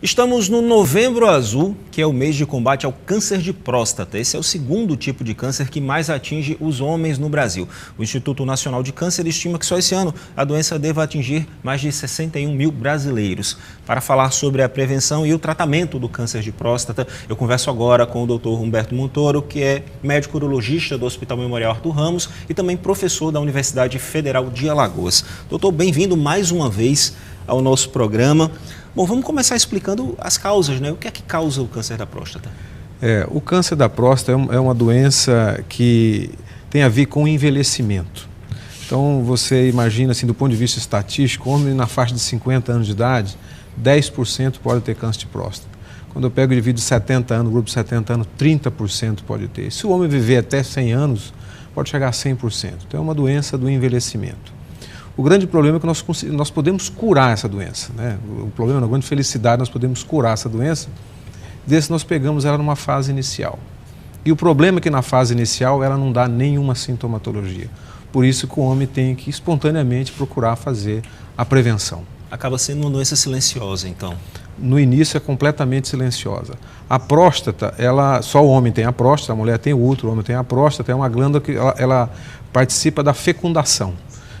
Estamos no Novembro Azul, que é o mês de combate ao câncer de próstata. Esse é o segundo tipo de câncer que mais atinge os homens no Brasil. O Instituto Nacional de Câncer estima que só esse ano a doença deva atingir mais de 61 mil brasileiros. Para falar sobre a prevenção e o tratamento do câncer de próstata, eu converso agora com o Dr. Humberto Montoro, que é médico urologista do Hospital Memorial Arthur Ramos e também professor da Universidade Federal de Alagoas. Doutor, bem-vindo mais uma vez ao nosso programa. Bom, vamos começar explicando as causas, né? O que é que causa o câncer da próstata? O câncer da próstata é uma doença que tem a ver com o envelhecimento. Então, você imagina, assim, do ponto de vista estatístico, homem na faixa de 50 anos de idade, 10% pode ter câncer de próstata. Quando eu pego o indivíduo de 70 anos, grupo de 70 anos, 30% pode ter. Se o homem viver até 100 anos, pode chegar a 100%. Então, é uma doença do envelhecimento. O grande problema é que nós podemos curar essa doença, né? O problema, a grande felicidade, nós podemos curar essa doença, desde que nós pegamos ela numa fase inicial. E o problema é que na fase inicial ela não dá nenhuma sintomatologia. Por isso que o homem tem que espontaneamente procurar fazer a prevenção. Acaba sendo uma doença silenciosa, então? No início é completamente silenciosa. A próstata, só o homem tem a próstata, a mulher tem o útero, o homem tem a próstata, é uma glândula que ela participa da fecundação.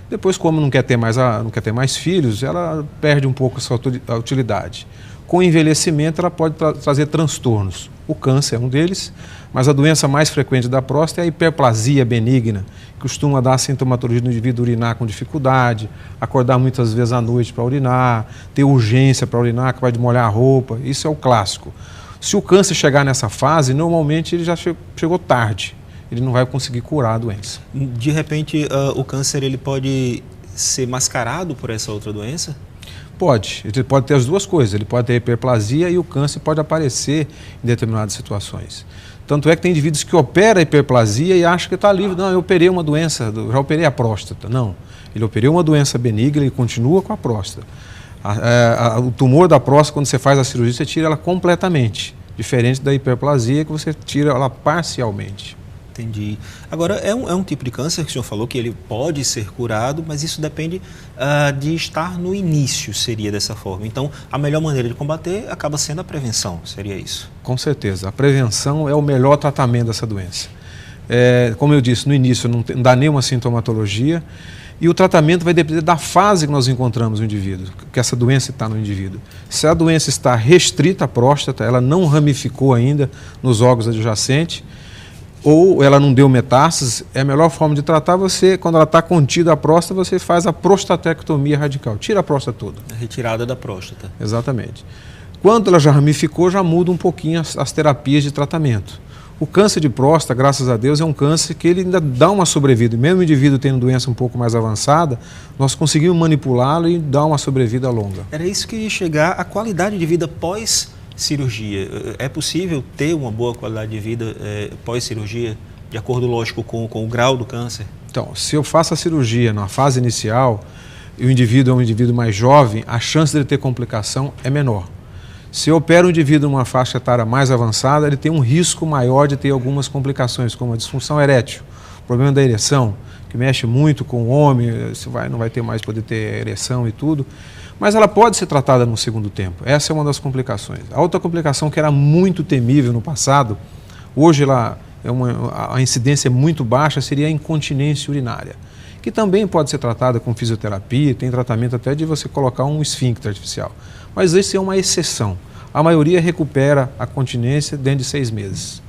Depois, como não quer ter mais filhos, ela perde um pouco a utilidade. Com o envelhecimento, ela pode trazer transtornos. O câncer é um deles, mas a doença mais frequente da próstata é a hiperplasia benigna, que costuma dar sintomatologia no indivíduo urinar com dificuldade, acordar muitas vezes à noite para urinar, ter urgência para urinar, capaz de molhar a roupa. Isso é o clássico. Se o câncer chegar nessa fase, normalmente ele já chegou tarde. Ele não vai conseguir curar a doença. De repente, o câncer ele pode ser mascarado por essa outra doença? Pode. Ele pode ter as duas coisas. Ele pode ter hiperplasia e o câncer pode aparecer em determinadas situações. Tanto é que tem indivíduos que operam a hiperplasia e acham que está livre. Não, eu operei uma doença, já operei a próstata. Não. Ele operou uma doença benigna e continua com a próstata. O tumor da próstata, quando você faz a cirurgia, você tira ela completamente. Diferente da hiperplasia, que você tira ela parcialmente. Entendi. Agora, é um tipo de câncer que o senhor falou que ele pode ser curado, mas isso depende de estar no início, seria dessa forma. Então, a melhor maneira de combater acaba sendo a prevenção, seria isso? Com certeza. A prevenção é o melhor tratamento dessa doença. Como eu disse, no início não dá nenhuma sintomatologia e o tratamento vai depender da fase que nós encontramos no indivíduo, que essa doença está no indivíduo. Se a doença está restrita à próstata, ela não ramificou ainda nos órgãos adjacentes, ou ela não deu metástases, a melhor forma de tratar quando ela está contida a próstata, você faz a prostatectomia radical, tira a próstata toda. A retirada da próstata. Exatamente. Quando ela já ramificou, já muda um pouquinho as terapias de tratamento. O câncer de próstata, graças a Deus, é um câncer que ele ainda dá uma sobrevida. Mesmo o indivíduo tendo doença um pouco mais avançada, nós conseguimos manipulá-lo e dar uma sobrevida longa. Era isso que ia chegar, a qualidade de vida pós-cirurgia. É possível ter uma boa qualidade de vida pós-cirurgia, de acordo, lógico, com o grau do câncer? Então, se eu faço a cirurgia na fase inicial e o indivíduo é um indivíduo mais jovem, a chance dele ter complicação é menor. Se eu opero um indivíduo numa faixa etária mais avançada, ele tem um risco maior de ter algumas complicações, como a disfunção erétil, o problema da ereção, que mexe muito com o homem, você não vai ter mais poder ter ereção e tudo. Mas ela pode ser tratada no segundo tempo. Essa é uma das complicações. A outra complicação que era muito temível no passado, hoje a incidência é muito baixa, seria a incontinência urinária, que também pode ser tratada com fisioterapia, tem tratamento até de você colocar um esfíncter artificial. Mas isso é uma exceção. A maioria recupera a continência dentro de 6 meses.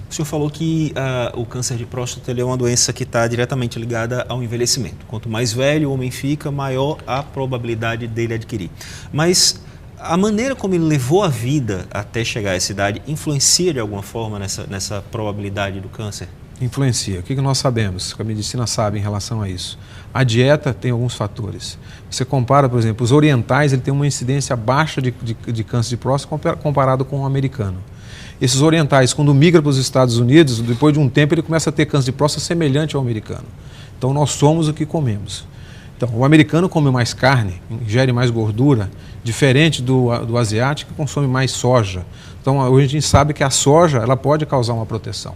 O senhor falou que o câncer de próstata é uma doença que está diretamente ligada ao envelhecimento. Quanto mais velho o homem fica, maior a probabilidade dele adquirir. Mas a maneira como ele levou a vida até chegar a essa idade influencia de alguma forma nessa probabilidade do câncer? Influencia. O que nós sabemos, o que a medicina sabe em relação a isso? A dieta tem alguns fatores. Você compara, por exemplo, os orientais, ele tem uma incidência baixa de câncer de próstata comparado com o americano. Esses orientais, quando migram para os Estados Unidos, depois de um tempo ele começa a ter câncer de próstata semelhante ao americano. Então nós somos o que comemos. Então, o americano come mais carne, ingere mais gordura, diferente do asiático, que consome mais soja. Então, hoje a gente sabe que a soja ela pode causar uma proteção.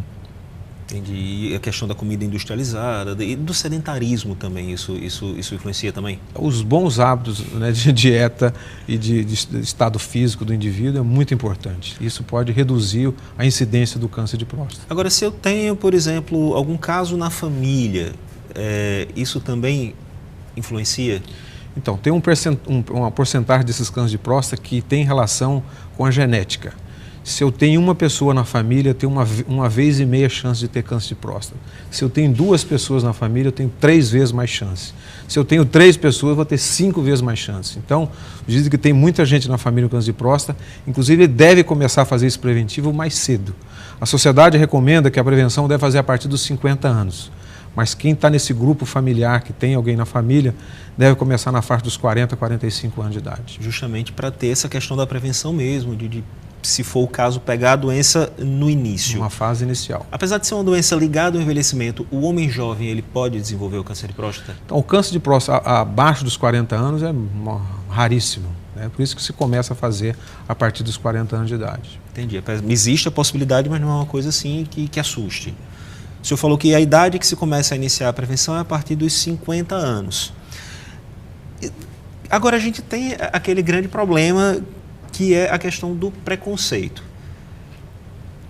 Entendi. E a questão da comida industrializada e do sedentarismo também, isso influencia também? Os bons hábitos, né, de dieta e de estado físico do indivíduo é muito importante. Isso pode reduzir a incidência do câncer de próstata. Agora, se eu tenho, por exemplo, algum caso na família, isso também influencia? Então, tem uma porcentagem desses cânceres de próstata que tem relação com a genética. Se eu tenho uma pessoa na família, eu tenho uma vez e meia chance de ter câncer de próstata. Se eu tenho 2 pessoas na família, eu tenho 3 vezes mais chance. Se eu tenho 3 pessoas, eu vou ter 5 vezes mais chance. Então, dizem que tem muita gente na família com câncer de próstata, inclusive ele deve começar a fazer isso preventivo mais cedo. A sociedade recomenda que a prevenção deve fazer a partir dos 50 anos. Mas quem está nesse grupo familiar, que tem alguém na família, deve começar na faixa dos 40, 45 anos de idade. Justamente para ter essa questão da prevenção mesmo, se for o caso, pegar a doença no início. Uma fase inicial. Apesar de ser uma doença ligada ao envelhecimento, o homem jovem ele pode desenvolver o câncer de próstata? Então, o câncer de próstata abaixo dos 40 anos é raríssimo. Né? Por isso que se começa a fazer a partir dos 40 anos de idade. Entendi. Existe a possibilidade, mas não é uma coisa assim que assuste. O senhor falou que a idade que se começa a iniciar a prevenção é a partir dos 50 anos. Agora a gente tem aquele grande problema que é a questão do preconceito.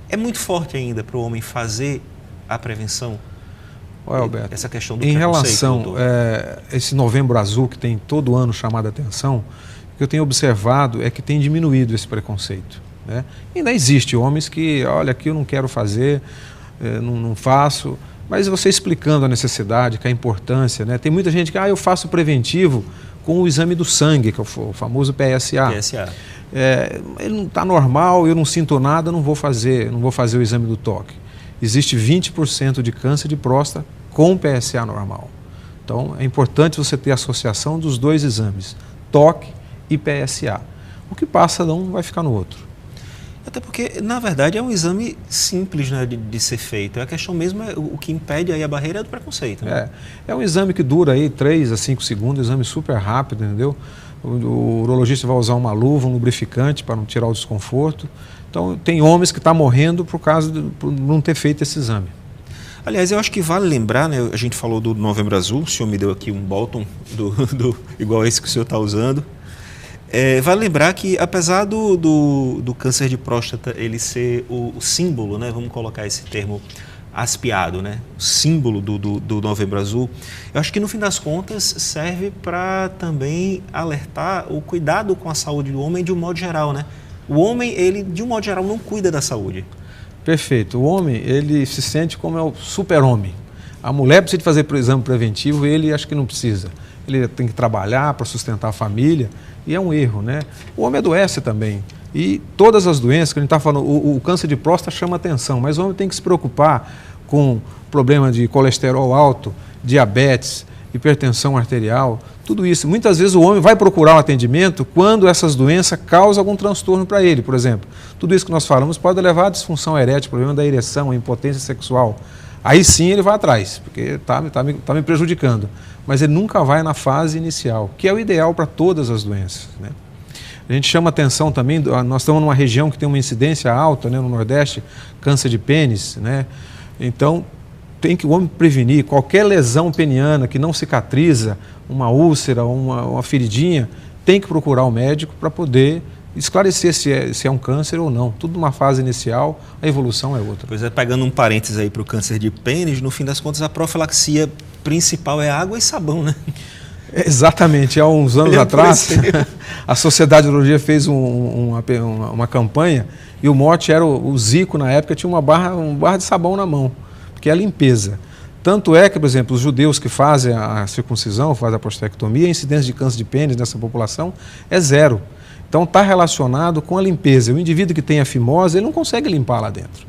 É muito forte ainda para o homem fazer a prevenção? Olha, Alberto, essa questão do em preconceito. relação a esse Novembro Azul que tem todo ano chamado a atenção, o que eu tenho observado é que tem diminuído esse preconceito. Né? Ainda existe homens que, olha, aqui eu não quero fazer, não faço, mas você explicando a necessidade, que a importância, né? Tem muita gente que, eu faço preventivo com o exame do sangue, que é o famoso PSA. Ele não está normal, eu não sinto nada, não vou fazer o exame do toque. Existe 20% de câncer de próstata com PSA normal. Então, é importante você ter a associação dos 2 exames, toque e PSA. O que passa não vai ficar no outro. Até porque, na verdade, é um exame simples, né, de ser feito. A questão mesmo é o que impede aí a barreira do preconceito. Né? É um exame que dura aí 3 a 5 segundos, exame super rápido, entendeu? O urologista vai usar uma luva, um lubrificante para não tirar o desconforto. Então, tem homens que estão morrendo por não ter feito esse exame. Aliás, eu acho que vale lembrar, né, a gente falou do Novembro Azul, o senhor me deu aqui um Bolton igual esse que o senhor está usando. Vale lembrar que, apesar do câncer de próstata ele ser o símbolo, né, vamos colocar esse termo aspiado, né, o símbolo do Novembro Azul, eu acho que no fim das contas serve para também alertar o cuidado com a saúde do homem de um modo geral, né? O homem, ele de um modo geral não cuida da saúde. Perfeito. O homem, ele se sente como o super-homem. A mulher precisa fazer exame preventivo, ele acho que não precisa. Ele tem que trabalhar para sustentar a família e é um erro, né? O homem adoece também. E todas as doenças que a gente está falando, o câncer de próstata chama atenção, mas o homem tem que se preocupar com problema de colesterol alto, diabetes, hipertensão arterial, tudo isso. Muitas vezes o homem vai procurar um atendimento quando essas doenças causam algum transtorno para ele, por exemplo. Tudo isso que nós falamos pode levar a disfunção erétil, problema da ereção, a impotência sexual. Aí sim ele vai atrás, porque está me prejudicando. Mas ele nunca vai na fase inicial, que é o ideal para todas as doenças, né? A gente chama atenção também, nós estamos numa região que tem uma incidência alta, né, no Nordeste, câncer de pênis, né? Então, tem que o homem prevenir qualquer lesão peniana que não cicatriza, uma úlcera, uma feridinha, tem que procurar o médico para poder esclarecer se é um câncer ou não. Tudo numa fase inicial, a evolução é outra. Pois é, pegando um parênteses aí para o câncer de pênis, no fim das contas a profilaxia principal é água e sabão, né? Exatamente, há uns anos atrás, a Sociedade de Urologia fez uma campanha e o mote era o Zico, na época, tinha uma barra de sabão na mão, porque é a limpeza. Tanto é que, por exemplo, os judeus que fazem a circuncisão, fazem a prostatectomia, a incidência de câncer de pênis nessa população é 0. Então está relacionado com a limpeza. O indivíduo que tem a fimose, ele não consegue limpar lá dentro.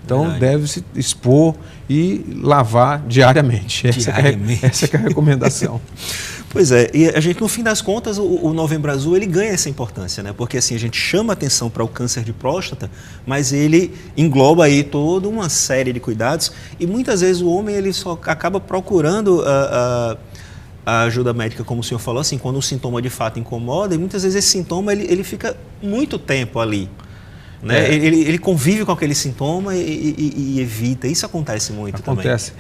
Então deve se expor e lavar diariamente. Essa é a recomendação. Pois é, e a gente, no fim das contas, o Novembro Azul ele ganha essa importância, né? Porque assim, a gente chama atenção para o câncer de próstata, mas ele engloba aí toda uma série de cuidados e muitas vezes o homem ele só acaba procurando a ajuda médica, como o senhor falou, assim, quando o sintoma de fato incomoda, e muitas vezes esse sintoma ele fica muito tempo ali. né? Ele convive com aquele sintoma e evita. Isso acontece muito também. Acontece.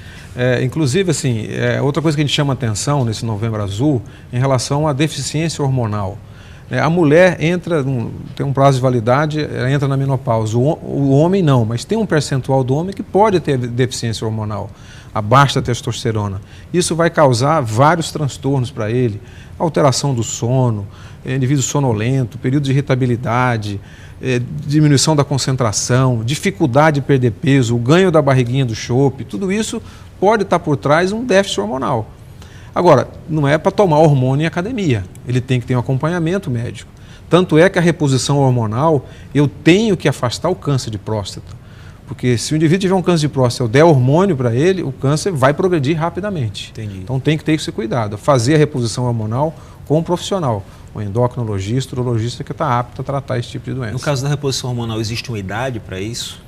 Inclusive, assim, outra coisa que a gente chama atenção nesse Novembro Azul em relação à deficiência hormonal. A mulher tem um prazo de validade, ela entra na menopausa. O homem não, mas tem um percentual do homem que pode ter deficiência hormonal, abaixo da testosterona. Isso vai causar vários transtornos para ele, alteração do sono, indivíduo sonolento, período de irritabilidade, diminuição da concentração, dificuldade de perder peso, o ganho da barriguinha do chope, tudo isso pode estar por trás de um déficit hormonal. Agora, não é para tomar hormônio em academia, ele tem que ter um acompanhamento médico. Tanto é que a reposição hormonal, eu tenho que afastar o câncer de próstata. Porque se o indivíduo tiver um câncer de próstata, eu der hormônio para ele, o câncer vai progredir rapidamente. Entendi. Então tem que ter esse cuidado, fazer a reposição hormonal com um profissional, um endocrinologista, urologista que está apto a tratar esse tipo de doença. No caso da reposição hormonal, existe uma idade para isso?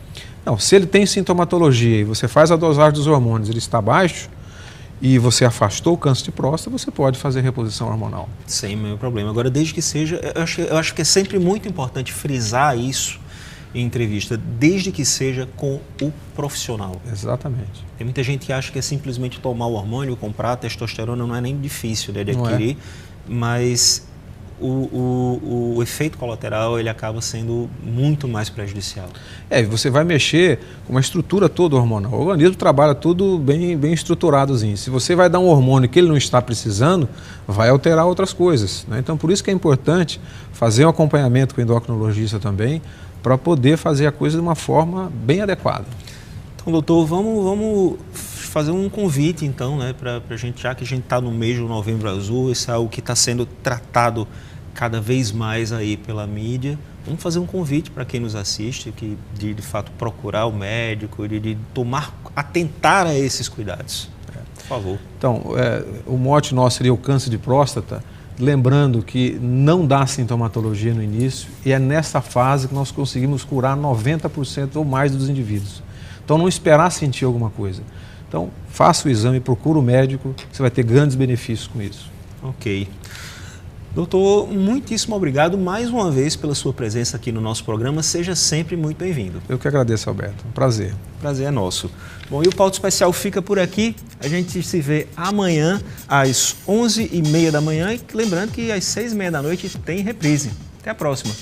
Não, se ele tem sintomatologia e você faz a dosagem dos hormônios, ele está baixo, e você afastou o câncer de próstata, você pode fazer reposição hormonal. Sem nenhum problema. Agora, desde que seja, eu acho que é sempre muito importante frisar isso em entrevista, desde que seja com o profissional. Exatamente. Tem muita gente que acha que é simplesmente tomar o hormônio, comprar a testosterona, não é nem difícil, né, de adquirir, mas o efeito colateral ele acaba sendo muito mais prejudicial. Você vai mexer com uma estrutura toda hormonal. O organismo trabalha tudo bem estruturadozinho. Se você vai dar um hormônio que ele não está precisando, vai alterar outras coisas, né? Então, por isso que é importante fazer um acompanhamento com o endocrinologista também, para poder fazer a coisa de uma forma bem adequada. Então, doutor, vamos fazer um convite, então, né, para a gente, já que a gente está no mês do Novembro Azul, isso é algo que está sendo tratado cada vez mais aí pela mídia. Vamos fazer um convite para quem nos assiste, que de fato procurar o médico, de atentar a esses cuidados. Por favor. Então, o mote nosso seria o câncer de próstata, lembrando que não dá sintomatologia no início e é nessa fase que nós conseguimos curar 90% ou mais dos indivíduos. Então, não esperar sentir alguma coisa. Então, faça o exame, procura o médico, você vai ter grandes benefícios com isso. Ok. Doutor, muitíssimo obrigado mais uma vez pela sua presença aqui no nosso programa. Seja sempre muito bem-vindo. Eu que agradeço, Alberto. Um prazer. Prazer é nosso. Bom, e o Pauta Especial fica por aqui. A gente se vê amanhã às 11h30 da manhã. E lembrando que às 6h30 da noite tem reprise. Até a próxima.